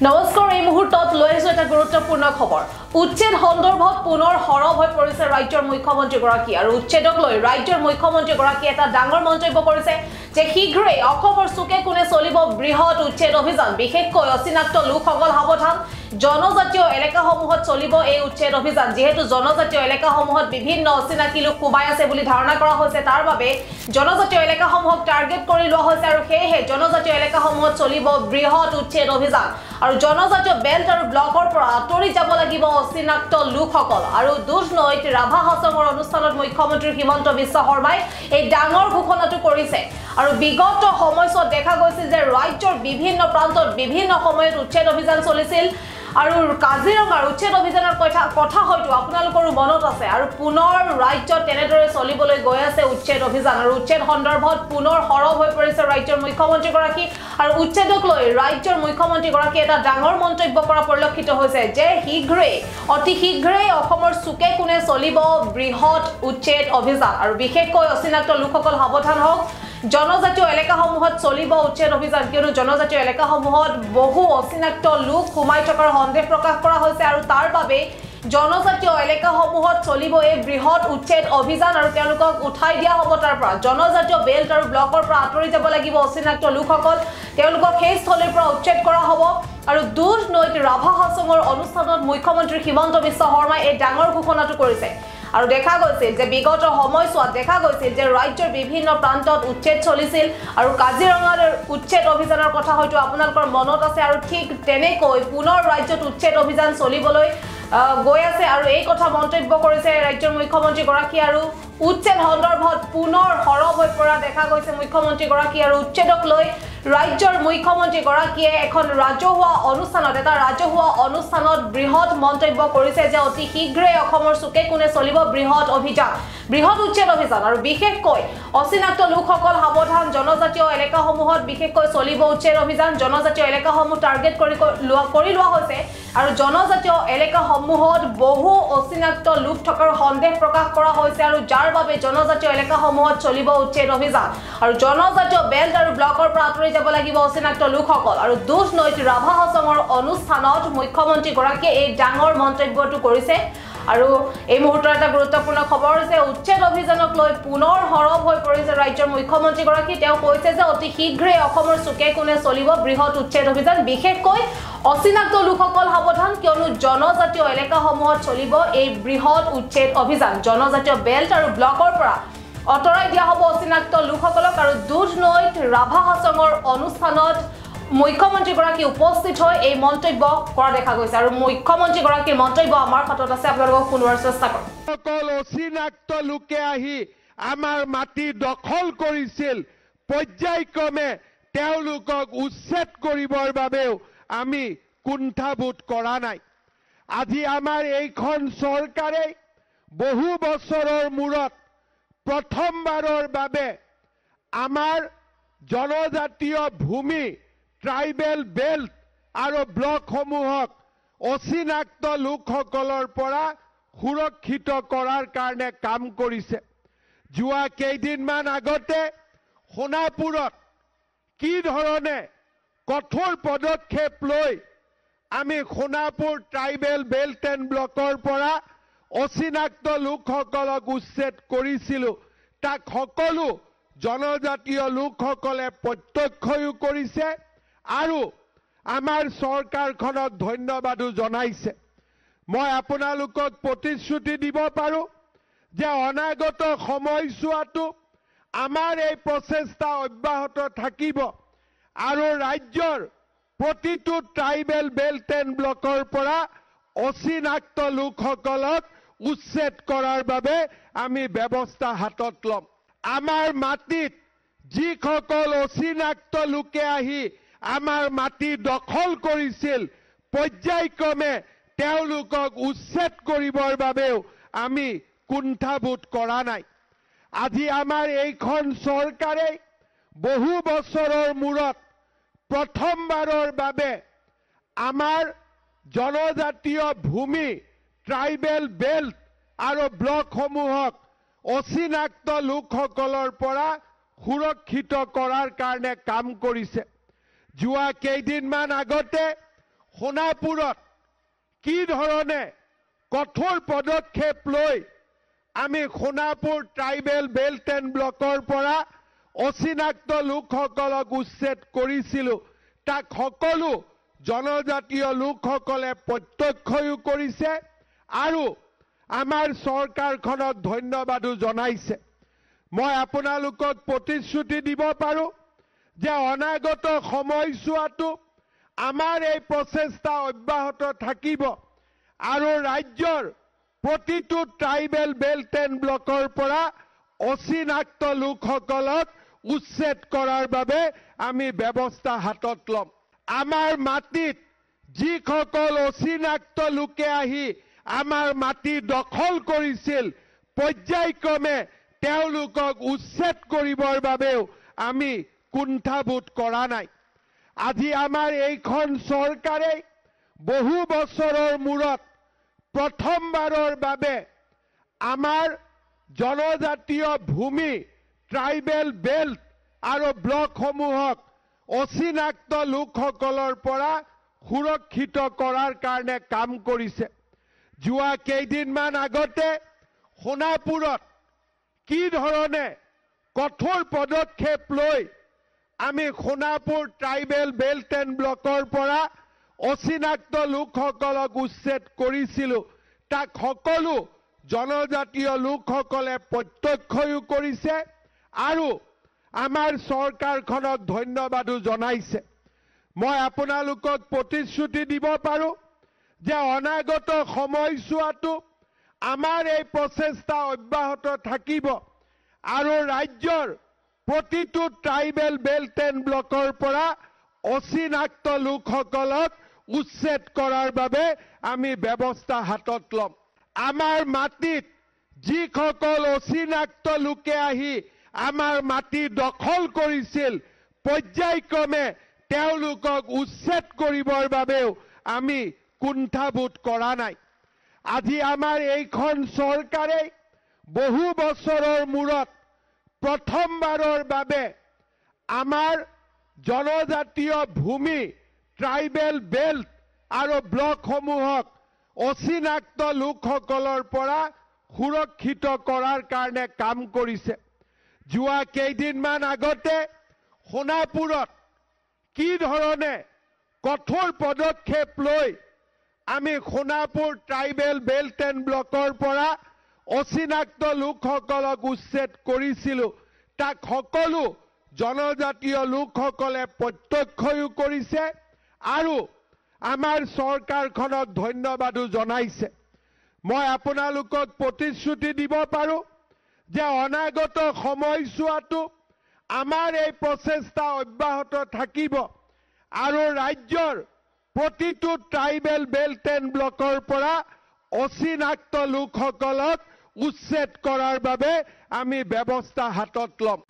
নমস্কাৰ এই মুহূৰ্তত লৈ আহিছো এটা গুৰুত্বপূৰ্ণ খবৰ উচ্ছেদ সন্দৰ্ভত পুনৰ হৰব হৈ পৰিছে ৰাজ্যৰ মুখ্যমন্ত্ৰী গৰাকী আৰু উচ্ছেদক লৈ ৰাজ্যৰ মুখ্যমন্ত্ৰী গৰাকী এটা ডাঙৰ মন্তব্য কৰিছে যে শীঘ্ৰেই অসমৰ চুকে কোণে চলিব বৃহৎ উচ্ছেদ অভিযান বিশেষকৈ অচিনাক্ত লোকসকল সাৱধান জনজাতীয় এলেকাসমূহত চলিব এই উচ্ছেদ অভিযান যেহেতু জনজাতীয় এলেকাসমূহত বিভিন্ন অচিনাকি লোক কুবাই আছে বুলি ধাৰণা কৰা হৈছে তাৰ বাবে জনজাতীয় এলেকাসমূহক টাৰ্গেট কৰি লোৱা হৈছে আৰু সেয়েহে জনজাতীয় এলেকাসমূহত চলিব বৃহৎ উচ্ছেদ অভিযান আৰু জনজাতীয় বেল্ট আৰু ব্লকৰ পৰা আঁতৰি যাব লাগিব অচিনাক্ত লোকসকল আৰু দুধনৈত ৰাভা হাছঙৰ অনুষ্ঠানত মুখ্যমন্ত্ৰী হিমন্ত বিশ্ব শৰ্মাই এই ডাঙৰ ঘোষণাটো কৰিছে আৰু বিগত সময়ছোৱাত দেখা গৈছিল যে ৰাজ্যৰ বিভিন্ন প্ৰান্তত বিভিন্ন সময়ত উচ্ছেদ অভিযান চলিছিল আৰু কাজিৰঙাৰ উচ্ছেদ অভিযানৰ কথা হয়তো আপোনালোকৰ মনত আছে আৰু পুনৰ ৰাজ্যত তেনেদৰে চলিবলৈ গৈ আছে উচ্ছেদ অভিযান আৰু উচ্ছেদ সন্দৰ্ভত পুনৰ হৰব হৈ পৰিছে ৰাজ্যৰ মুখ্যমন্ত্ৰী গৰাকী আৰু উচ্ছেদক লৈ ৰাজ্যৰ মুখ্যমন্ত্ৰী গৰাকী এটা ডাঙৰ মন্তব্য কৰা পৰিলক্ষিত হৈছে যে অতি শীঘ্ৰেই অসমৰ চুকে কোণে চলিব বৃহৎ উচ্ছেদ অভিযান আৰু বিশেষকৈ অচিনাক্ত লোকসকল সাৱধান হওক জনজাতীয় এলেকাসমূহত চলিব উচ্ছেদ অভিযান কিয়নো জনজাতীয় এলেকাসমূহত বহু অচিনাক্ত লোক সোমাই থকাৰ সন্দেহ প্ৰকাশ কৰা হৈছে আৰু তাৰ বাবে জনজাতীয় এলেকাসমূহত চলিব এই বৃহৎ উচ্ছেদ অভিযান আৰু তেওঁলোকক উঠাই দিয়া হ'ব তাৰ পৰা জনজাতীয় বেল্ট আৰু ব্লকৰ পৰা আঁতৰি যাব লাগিব অচিনাক্ত লোকসকল তেওঁলোকক সেই স্থলীৰ পৰা উচ্ছেদ কৰা হ'ব আৰু দুধনৈত ৰাভা হাছঙৰ অনুষ্ঠানত মুখ্যমন্ত্ৰী হিমন্ত বিশ্ব শৰ্মাই এই ডাঙৰ ঘোষণাটো কৰিছে আৰু দেখা গৈছিল যে বিগত সময়ছোৱাত দেখা গৈছিল যে ৰাজ্যৰ বিভিন্ন প্ৰান্তত উচ্ছেদ চলিছিল আৰু কাজিৰঙাৰ উচ্ছেদ অভিযানৰ কথা হয়তো আপোনালোকৰ মনত আছে আৰু ঠিক তেনেকৈ পুনৰ ৰাজ্যত উচ্ছেদ অভিযান চলিবলৈ গৈ আছে আৰু এই কথা মন্তব্য কৰিছে ৰাজ্যৰ মুখ্যমন্ত্ৰী গৰাকী আৰু উচ্ছেদ সন্দৰ্ভত পুনৰ হৰব হৈ পৰা দেখা গৈছে মুখ্যমন্ত্ৰী গৰাকী আৰু উচ্ছেদক লৈ ৰাজ্যৰ মুখ্যমন্ত্ৰী গৰাকীয়ে এখন ৰাজহুৱা অনুষ্ঠানত বৃহৎ মন্তব্য কৰিছে যে অতি শীঘ্ৰেই অসমৰ চুকে কোণে চলিব বৃহৎ উচ্ছেদ অভিযান আৰু বিশেষকৈ অচিনাক্ত লোকসকল সাৱধান জনজাতীয় এলেকাসমূহত বিশেষকৈ চলিব উচ্ছেদ অভিযান জনজাতীয় এলেকাসমূহ টাৰ্গেট কৰি লোৱা হৈছে আৰু জনজাতীয় এলেকাসমূহত বহু অচিনাক্ত লোক থকাৰ সন্দেহ প্ৰকাশ কৰা হৈছে আৰু যাৰ বাবে জনজাতীয় এলেকাসমূহত চলিব উচ্ছেদ অভিযান আৰু জনজাতীয় বেল্ট আৰু ব্লকৰ পৰা আঁতৰি যাব লাগিব অচিনাক্ত লোকসকল আৰু দুধনৈত ৰাভা হাছঙৰ অনুষ্ঠানত মুখ্যমন্ত্ৰী গৰাকীয়ে এই ডাঙৰ মন্তব্যটো কৰিছে আৰু এই মুহূৰ্তৰ এটা গুৰুত্বপূৰ্ণ খবৰ যে উচ্ছেদ অভিযানক লৈ পুনৰ হৰব হৈ পৰিছে ৰাজ্যৰ মুখ্যমন্ত্ৰী গৰাকী তেওঁ কৈছে যে অতি শীঘ্ৰেই অসমৰ চুকে কোণে চলিব বৃহৎ উচ্ছেদ অভিযান বিশেষকৈ অচিনাক্ত লোকসকল সাৱধান কিয়নো জনজাতীয় এলেকাসমূহত চলিব এই বৃহৎ উচ্ছেদ অভিযান জনজাতীয় বেল্ট আৰু ব্লকৰ পৰা অতৰাই দিয়া হ'ব অচিনাক্ত লোকসকলক আৰু দুধনৈত ৰাভা হাছঙৰ অনুষ্ঠানত মুখ্যমন্ত্ৰী গৰাকী উপস্থিত হৈ এই মন্তব্য কৰা দেখা গৈছে আৰু মুখ্যমন্ত্ৰী গৰাকীৰ মন্তব্য আমাৰ হাতত আছে আপোনালোকক শুনোৱাৰ চেষ্টা কৰক সকল অচিনাক্ত লোকে আহি আমাৰ মাটি দখল কৰিছিল পৰ্যায়ক্ৰমে তেওঁলোকক উচ্ছেদ কৰিবৰ বাবেও আমি কুণ্ঠাবোধ কৰা নাই আজি আমাৰ এইখন চৰকাৰে বহু বছৰৰ মূৰত প্ৰথমবাৰৰ বাবে আমাৰ জনজাতীয় ভূমি ট্ৰাইবেল বেল্ট আৰু ব্লকসমূহক অচিনাক্ত লোকসকলৰ পৰা সুৰক্ষিত কৰাৰ কাৰণে কাম কৰিছে যোৱা কেইদিনমান আগতে সোণাপুৰত কি ধৰণে কঠোৰ পদক্ষেপ লৈ আমি সোণাপুৰ ট্ৰাইবেল বেল্ট এণ্ড ব্লকৰ পৰা অচিনাক্ত লোকসকলক উচ্ছেদ কৰিছিলোঁ তাক সকলো জনজাতীয় লোকসকলে প্ৰত্যক্ষও কৰিছে আৰু আমাৰ চৰকাৰখনক ধন্যবাদো জনাইছে মই আপোনালোকক প্ৰতিশ্ৰুতি দিব পাৰোঁ যে অনাগত সময়ছোৱাতো আমাৰ এই প্ৰচেষ্টা অব্যাহত থাকিব আৰু ৰাজ্যৰ প্ৰতিটো ট্ৰাইবেল বেল্ট এণ্ড ব্লকৰ পৰা অচিনাক্ত লোকসকলক উচ্ছেদ কৰাৰ বাবে আমি ব্যৱস্থা হাতত ল'ম আমাৰ মাটিত যিসকল অচিনাক্ত লোকে আহি আমাৰ মাটি দখল কৰিছিল পৰ্যায়ক্ৰমে তেওঁলোকক উচ্ছেদ কৰিবৰ বাবেও আমি কুণ্ঠাবোধ কৰা নাই আজি আমাৰ এইখন চৰকাৰে বহু বছৰৰ মূৰত প্ৰথমবাৰৰ বাবে আমাৰ জনজাতীয় ভূমি ট্ৰাইবেল বেল্ট আৰু ব্লকসমূহক অচিনাক্ত লোকসকলৰ পৰা সুৰক্ষিত কৰাৰ কাৰণে কাম কৰিছে যোৱা কেইদিনমান আগতে সোণাপুৰত কি ধৰণে কঠোৰ পদক্ষেপ লৈ আমি সোণাপুৰ ট্ৰাইবেল বেল্ট এণ্ড ব্লকৰ পৰা অচিনাক্ত লোকসকলক উচ্ছেদ কৰিছিলোঁ তাক সকলো জনজাতীয় লোকসকলে প্ৰত্যক্ষও কৰিছে আৰু আমাৰ চৰকাৰখনক ধন্যবাদো জনাইছে। মই আপোনালোকক প্ৰতিশ্ৰুতি দিব পাৰোঁ যে অনাগত সময়ছোৱাতো আমাৰ এই প্ৰচেষ্টা অব্যাহত থাকিব আৰু ৰাজ্যৰ প্ৰতিটো ট্ৰাইবেল বেল্ট এণ্ড ব্লকৰ পৰা অচিনাক্ত লোকসকলক উচ্ছেদ কৰাৰ বাবে আমি ব্যৱস্থা হাতত ল'ম। আমাৰ মাটিত যিসকল অচিনাক্ত লোকে আহি আমাৰ মাটি দখল কৰিছিল পৰ্যায়ক্ৰমে তেওঁলোকক উচ্ছেদ কৰিবৰ বাবেও আমি কুণ্ঠাবোধ কৰা নাই। আজি আমাৰ এইখন চৰকাৰে বহু বছৰৰ মূৰত প্ৰথমবাৰৰ বাবে আমাৰ জনজাতীয় ভূমি ট্ৰাইবেল বেল্ট আৰু ব্লকসমূহক অচিনাক্ত লোকসকলৰ পৰা সুৰক্ষিত কৰাৰ কাৰণে কাম কৰিছে। যোৱা কেইদিনমান আগতে সোণাপুৰত কি ধৰণে কঠোৰ পদক্ষেপ লৈ আমি সোণাপুৰ ট্ৰাইবেল বেল্ট এণ্ড ব্লকৰ পৰা অচিনাক্ত লোকসকলক উচ্ছেদ কৰিছিলোঁ তাক সকলো জনজাতীয় লোকসকলে প্ৰত্যক্ষও কৰিছে আৰু আমাৰ চৰকাৰখনক ধন্যবাদো জনাইছে। মই আপোনালোকক প্ৰতিশ্ৰুতি দিব পাৰোঁ যে অনাগত সময়ছোৱাতো আমাৰ এই প্ৰচেষ্টা অব্যাহত থাকিব আৰু ৰাজ্যৰ প্ৰতিটো ট্ৰাইবেল বেল্ট এণ্ড ব্লকৰ পৰা অচিনাক্ত লোকসকলক উচ্ছেদ কৰাৰ বাবে আমি ব্যৱস্থা হাতত ল'ম। আমাৰ মাটিত যিসকল অচিনাক্ত লোকে আহি আমাৰ মাটি দখল কৰিছিল পৰ্যায়ক্ৰমে তেওঁলোকক উচ্ছেদ কৰিবৰ বাবেও আমি কুণ্ঠাবোধ কৰা নাই। আজি আমাৰ এইখন চৰকাৰে বহু বছৰৰ মূৰত প্ৰথমবাৰৰ বাবে আমাৰ জনজাতীয় ভূমি ট্ৰাইবেল বেল্ট আৰু ব্লকসমূহক অচিনাক্ত লোকসকলৰ পৰা সুৰক্ষিত কৰাৰ কাৰণে কাম কৰিছে। যোৱা কেইদিনমান আগতে সোণাপুৰত কি ধৰণে কঠোৰ পদক্ষেপ লৈ আমি সোণাপুৰ ট্ৰাইবেল বেল্ট এণ্ড ব্লকৰ পৰা অচিনাক্ত লোকসকলক উচ্ছেদ কৰিছিলোঁ তাক সকলো জনজাতীয় লোকসকলে প্ৰত্যক্ষও কৰিছে আৰু আমাৰ চৰকাৰখনক ধন্যবাদো জনাইছে। মই আপোনালোকক প্ৰতিশ্ৰুতি দিব পাৰোঁ যে অনাগত সময়ছোৱাতো আমাৰ এই প্ৰচেষ্টা অব্যাহত থাকিব আৰু ৰাজ্যৰ প্ৰতিটো ট্ৰাইবেল বেল্ট এণ্ড ব্লকৰ পৰা অচিনাক্ত লোকসকলক উচ্ছেদ কৰাৰ বাবে আমি ব্যৱস্থা হাতত ল'ম।